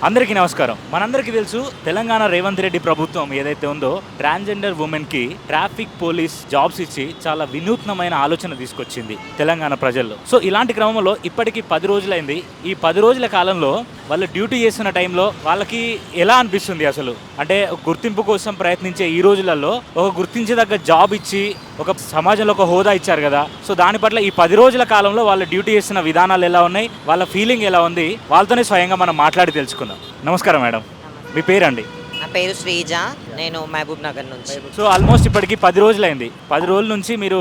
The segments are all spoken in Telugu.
అందరికీ నమస్కారం. మనందరికీ తెలుసు తెలంగాణ రేవంత్ రెడ్డి ప్రభుత్వం ఏదైతే ఉందో ట్రాన్స్జెండర్ ఉమెన్‌కి ట్రాఫిక్ పోలీస్ జాబ్స్ ఇచ్చి చాలా వినూత్నమైన ఆలోచన తీసుకొచ్చింది తెలంగాణ ప్రజల్లో. సో ఇలాంటి క్రమంలో ఇప్పటికి 10 రోజులైంది. ఈ 10 రోజుల కాలంలో వాళ్ళు డ్యూటీ చేస్తున్న టైంలో వాళ్ళకి ఎలా అనిపిస్తుంది అసలు? అంటే గుర్తింపు కోసం ప్రయత్నించే ఈ రోజులలో ఒక గుర్తించదగ్గ జాబ్ ఇచ్చి ఒక సమాజంలో ఒక హోదా ఇచ్చారు కదా. సో దాని పట్ల ఈ 10 రోజుల కాలంలో వాళ్ళు డ్యూటీ చేస్తున్న విధానాలు ఎలా ఉన్నాయి? వాళ్ళ ఫీలింగ్ ఎలా ఉంది? వాళ్ళతోనే స్వయంగా మనం మాట్లాడి తెలుసుకుందాం. నమస్కారం మేడం. మీ పేరండి? నా పేరు శ్రీజ. నేను మహబూబ్ నగర్ నుంచి. సో ఆల్మోస్ట్ ఇప్పటికి 10 రోజులైంది. 10 రోజుల నుంచి మీరు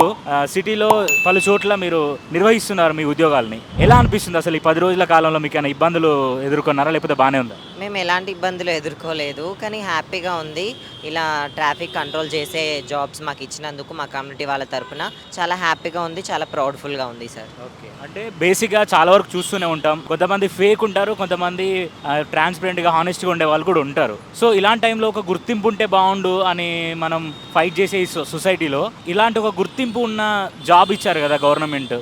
సిటీలో పలు చోట్ల మీరు నిర్వహిస్తున్నారు మీ ఉద్యోగాల్ని. ఎలా అనిపిస్తుంది అసలు ఈ 10 రోజుల కాలంలో మీకు ఏమైనా ఇబ్బందులు ఎదుర్కొన్నారా లేకపోతే బాగానే ఉందా? మేము ఎలాంటి ఇబ్బందులు ఎదుర్కోలేదు, కానీ హ్యాపీగా ఉంది. ఇలా ట్రాఫిక్ కంట్రోల్ చేసే జాబ్స్ మాకు ఇచ్చినందుకు మా కమ్యూనిటీ వాళ్ళ తరపున చాలా హ్యాపీగా ఉంది, చాలా ప్రౌడ్ఫుల్గా ఉంది సార్. ఓకే. అంటే బేసిక్గా చాలా వరకు చూస్తూనే ఉంటాం. కొంతమంది ఫేక్ ఉంటారు, కొంతమంది ట్రాన్స్పరెంట్గా హానెస్ట్గా ఉండే వాళ్ళు కూడా ఉంటారు. సో ఇలాంటి టైంలో ఒక గుర్తింపు ఉంటే బాగుండు అని మనం ఫైట్ చేసే ఈ సొసైటీలో ఇలాంటి ఒక గుర్తింపు ఉన్న జాబ్ ఇచ్చారు కదా గవర్నమెంట్.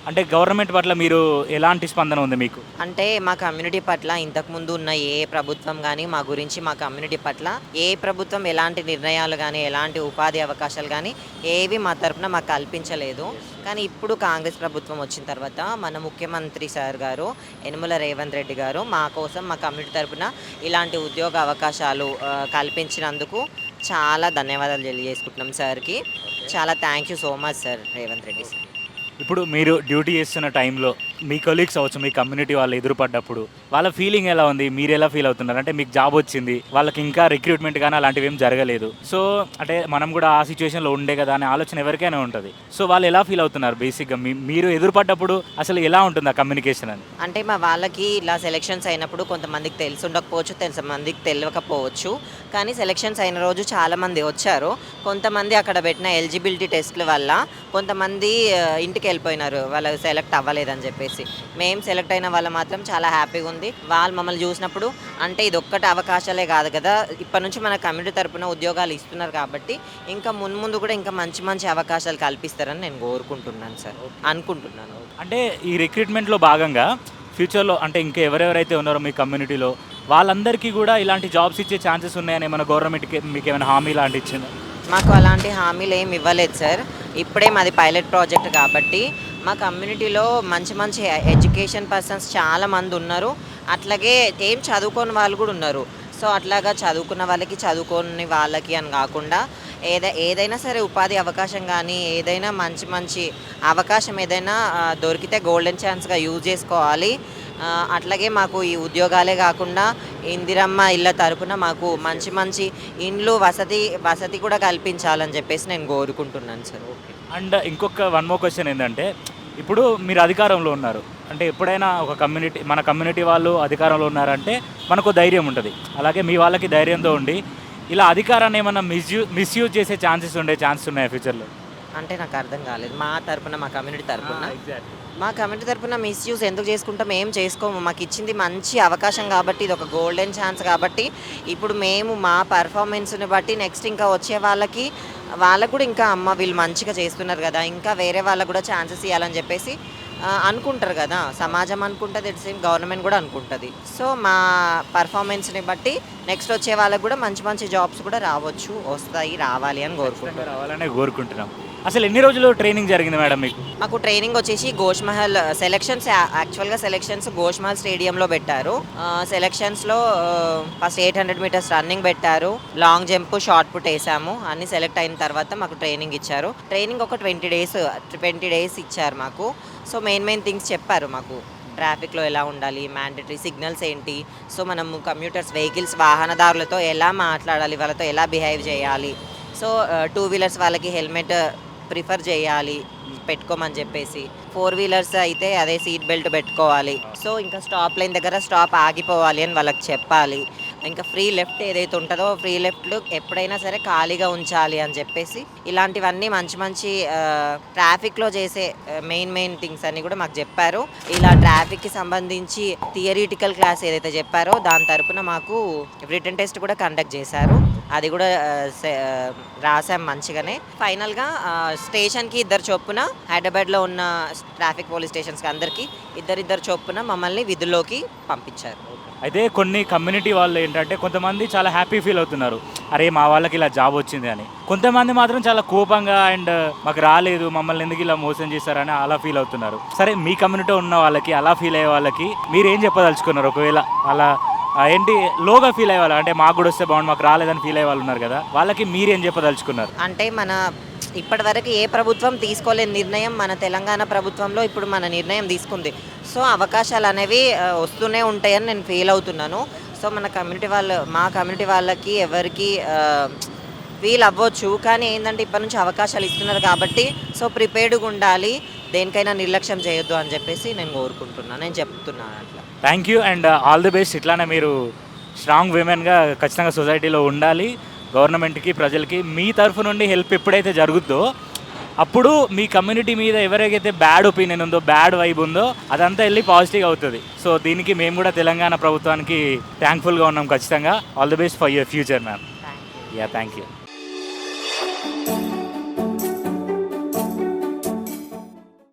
అంటే గవర్నమెంట్ పట్ల మీరు ఎలాంటి స్పందన ఉంది మీకు? అంటే మా కమ్యూనిటీ పట్ల ఇంతకుముందు ఉన్న ఏ ప్రభుత్వం కానీ మా గురించి మా కమ్యూనిటీ పట్ల ఏ ప్రభుత్వం ఎలాంటి నిర్ణయాలు కానీ ఎలాంటి ఉపాధి అవకాశాలు కానీ ఏవి మా తరపున మాకు కల్పించలేదు. కానీ ఇప్పుడు కాంగ్రెస్ ప్రభుత్వం వచ్చిన తర్వాత మన ముఖ్యమంత్రి సార్ గారు యనమల రేవంత్ రెడ్డి గారు మా కోసం మా కమ్యూనిటీ తరపున ఇలాంటి ఉద్యోగ అవకాశాలు కల్పించినందుకు చాలా ధన్యవాదాలు తెలియజేసుకుంటున్నాం సార్కి. చాలా thank you so much sir Revanth Reddy sir. ఇప్పుడు మీరు డ్యూటీ చేస్తున్న టైంలో మీ కొలీగ్స్ అవ్వచ్చు, మీ కమ్యూనిటీ వాళ్ళు ఎదురుపడ్డప్పుడు వాళ్ళ ఫీలింగ్ ఎలా ఉంది? మీరు ఎలా ఫీల్ అవుతున్నారు? అంటే మీకు జాబ్ వచ్చింది, వాళ్ళకి ఇంకా రిక్రూట్మెంట్ కానీ అలాంటివి ఏం జరగలేదు. సో అంటే మనం కూడా ఆ సిచ్యువేషన్లో ఉండే కదా అనే ఆలోచన ఎవరికైనా ఉంటుంది. సో వాళ్ళు ఎలా ఫీల్ అవుతున్నారు బేసిక్గా? మీరు ఎదురుపడ్డప్పుడు అసలు ఎలా ఉంటుంది ఆ కమ్యూనికేషన్ అని? అంటే మా వాళ్ళకి ఇలా సెలెక్షన్స్ అయినప్పుడు కొంతమందికి తెలిసి ఉండకపోవచ్చు, కొంతమందికి తెలియకపోవచ్చు. కానీ సెలెక్షన్స్ అయిన రోజు చాలామంది వచ్చారు. కొంతమంది అక్కడ పెట్టిన ఎలిజిబిలిటీ టెస్ట్ల వల్ల కొంతమంది ఇంటికి వెళ్ళిపోయినారు, వాళ్ళు సెలెక్ట్ అవ్వలేదని చెప్పేసి. మేము సెలెక్ట్ అయిన వాళ్ళు మాత్రం చాలా హ్యాపీగా ఉంది. వాళ్ళు మమ్మల్ని చూసినప్పుడు అంటే ఇది ఒక్కటి అవకాశాలే కాదు కదా, ఇప్పటి నుంచి మన కమ్యూనిటీ తరపున ఉద్యోగాలు ఇస్తున్నారు కాబట్టి ఇంకా ముందు కూడా ఇంకా మంచి మంచి అవకాశాలు కల్పిస్తారని నేను కోరుకుంటున్నాను సార్, అనుకుంటున్నాను. అంటే ఈ రిక్రూట్మెంట్లో భాగంగా ఫ్యూచర్లో అంటే ఇంకా ఎవరెవరైతే ఉన్నారో మీ కమ్యూనిటీలో వాళ్ళందరికీ కూడా ఇలాంటి జాబ్స్ ఇచ్చే ఛాన్సెస్ ఉన్నాయని మన గవర్నమెంట్కి మీకు ఏమైనా హామీ లాంటి ఇచ్చిందా? మాకు అలాంటి హామీలు ఏమి ఇవ్వలేదు సార్. ఇప్పుడే మాది పైలట్ ప్రాజెక్ట్ కాబట్టి మా కమ్యూనిటీలో మంచి మంచి ఎడ్యుకేషన్ పర్సన్స్ చాలామంది ఉన్నారు. అట్లాగే ఏం చదువుకోని వాళ్ళు కూడా ఉన్నారు. సో అట్లాగా చదువుకున్న వాళ్ళకి చదువుకోని వాళ్ళకి అని కాకుండా ఏదైనా సరే ఉపాధి అవకాశం కానీ ఏదైనా మంచి అవకాశం ఏదైనా దొరికితే గోల్డెన్ ఛాన్స్గా యూజ్ చేసుకోవాలి. అట్లాగే మాకు ఈ ఉద్యోగాలే కాకుండా ఇందిరమ్మ ఇళ్ళ తరపున మాకు మంచి ఇండ్లు వసతి కూడా కల్పించాలని చెప్పేసి నేను కోరుకుంటున్నాను సార్. ఓకే. అండ్ ఇంకొక వన్ మోర్ క్వశ్చన్ ఏంటంటే ఇప్పుడు మీరు అధికారంలో ఉన్నారు అంటే ఎప్పుడైనా ఒక మన కమ్యూనిటీ వాళ్ళు అధికారంలో ఉన్నారంటే మనకు ధైర్యం ఉంటుంది. అలాగే మీ వాళ్ళకి ధైర్యంతో ఉండి ఇలా అధికారాన్ని ఏమన్నా మిస్యూజ్ చేసే ఛాన్సెస్ ఉన్నాయా ఫ్యూచర్లో? అంటే నాకు అర్థం కాలేదు. మా కమ్యూనిటీ తరపున మిస్యూజ్ ఎందుకు చేసుకుంటాం? ఏం చేసుకోము. మాకు ఇచ్చింది మంచి అవకాశం కాబట్టి, ఇది ఒక గోల్డెన్ ఛాన్స్ కాబట్టి ఇప్పుడు మేము మా పర్ఫార్మెన్స్ని బట్టి నెక్స్ట్ ఇంకా వచ్చే వాళ్ళకు కూడా ఇంకా అమ్మ వీళ్ళు మంచిగా చేస్తున్నారు కదా, ఇంకా వేరే వాళ్ళకు కూడా ఛాన్సెస్ ఇవ్వాలని చెప్పేసి అనుకుంటారు కదా. సమాజం అనుకుంటుంది, ఇట్ సేమ్ గవర్నమెంట్ కూడా అనుకుంటుంది. సో మా పర్ఫార్మెన్స్ని బట్టి నెక్స్ట్ వచ్చే వాళ్ళకు కూడా మంచి జాబ్స్ కూడా రావాలి అని కోరుకుంటున్నాం. అసలు ఎన్ని రోజులు ట్రైనింగ్ జరిగింది మేడం మీకు? మాకు ట్రైనింగ్ వచ్చేసి గోష్మహల్ సెలెక్షన్స్ గోష్మహల్ స్టేడియంలో పెట్టారు. సెలెక్షన్స్లో ఫస్ట్ 800 మీటర్స్ రన్నింగ్ పెట్టారు, లాంగ్ జంప్, షార్ట్ పుట్ వేసాము. అన్ని సెలెక్ట్ అయిన తర్వాత మాకు ట్రైనింగ్ ఇచ్చారు. ట్రైనింగ్ ఒక 20 డేస్ ఇచ్చారు మాకు. సో మెయిన్ థింగ్స్ చెప్పారు మాకు. ట్రాఫిక్లో ఎలా ఉండాలి, మ్యాండేటరీ సిగ్నల్స్ ఏంటి, సో మనము వెహికల్స్ వాహనదారులతో ఎలా మాట్లాడాలి, వాళ్ళతో ఎలా బిహేవ్ చేయాలి, సో 2 వీలర్స్ వాళ్ళకి హెల్మెట్ ప్రిఫర్ చేయాలి పెట్టుకోమని చెప్పేసి, 4 వీలర్స్ అయితే అదే సీట్ బెల్ట్ పెట్టుకోవాలి. సో ఇంకా స్టాప్ లైన్ దగ్గర స్టాప్ ఆగిపోవాలి అని వాళ్ళకి చెప్పాలి. ఇంకా ఫ్రీ లెఫ్ట్ ఏదైతే ఉంటుందో ఫ్రీ లెఫ్ట్లు ఎప్పుడైనా సరే ఖాళీగా ఉంచాలి అని చెప్పేసి ఇలాంటివన్నీ మంచి ట్రాఫిక్లో చేసే మెయిన్ థింగ్స్ అన్నీ కూడా మాకు చెప్పారు. ఇలా ట్రాఫిక్కి సంబంధించి థియరిటికల్ క్లాస్ ఏదైతే చెప్పారో దాని తరపున మాకు రిటన్ టెస్ట్ కూడా కండక్ట్ చేశారు. అది కూడా రాసాం మంచిగానే. ఫైనల్గా స్టేషన్కి 2 చొప్పున, హైదరాబాద్లో ఉన్న ట్రాఫిక్ పోలీస్ స్టేషన్స్కి అందరికీ 2 చొప్పున మమ్మల్ని విధుల్లోకి పంపించారు. అయితే కొన్ని కమ్యూనిటీ వాళ్ళు ఏంటంటే కొంతమంది చాలా హ్యాపీ ఫీల్ అవుతున్నారు, అరే మా వాళ్ళకి ఇలా జాబ్ వచ్చింది అని. కొంతమంది మాత్రం చాలా కోపంగా అండ్ మాకు రాలేదు, మమ్మల్ని ఎందుకు ఇలా మోసం చేశారని అలా ఫీల్ అవుతున్నారు. సరే మీ కమ్యూనిటీ ఉన్న వాళ్ళకి, అలా ఫీల్ అయ్యే వాళ్ళకి మీరు ఏం చెప్పదలుచుకున్నారు? ఒకవేళ అలా ఏంటి లోగా ఫీల్ అయ్యే వాళ్ళు, అంటే మాకు కూడా వస్తే బాగుండు మాకు రాలేదని ఫీల్ అయ్యే వాళ్ళు ఉన్నారు కదా, వాళ్ళకి మీరేం చెప్పదలుచుకున్నారు? అంటే మన ఇప్పటివరకు ఏ ప్రభుత్వం తీసుకోలేని నిర్ణయం మన తెలంగాణ ప్రభుత్వంలో ఇప్పుడు మన నిర్ణయం తీసుకుంది. సో అవకాశాలు అనేవి వస్తూనే ఉంటాయని నేను ఫీల్ అవుతున్నాను. సో మా కమ్యూనిటీ వాళ్ళకి ఎవరికి ఫీల్ అవ్వచ్చు, కానీ ఏంటంటే ఇప్పటి నుంచి అవకాశాలు ఇస్తున్నారు కాబట్టి సో ప్రిపేర్డ్గా ఉండాలి, దేనికైనా నిర్లక్ష్యం చేయొద్దు అని చెప్పేసి నేను కోరుకుంటున్నాను, నేను చెప్తున్నాను అట్లా. Thank you and all the best. ఇట్లానే మీరు స్ట్రాంగ్ విమెన్గా ఖచ్చితంగా సొసైటీలో ఉండాలి. గవర్నమెంట్కి, ప్రజలకి మీ తరఫు నుండి హెల్ప్ ఎప్పుడైతే జరుగుద్దో అప్పుడు మీ కమ్యూనిటీ మీద ఎవరికైతే బ్యాడ్ ఒపీనియన్ ఉందో, బ్యాడ్ వైబ్ ఉందో అదంతా వెళ్ళి పాజిటివ్ అవుతుంది. సో దీనికి మేము కూడా తెలంగాణ ప్రభుత్వానికి థ్యాంక్ఫుల్గా ఉన్నాం ఖచ్చితంగా. All the best for your future ma'am. Thank you. Yeah, thank you.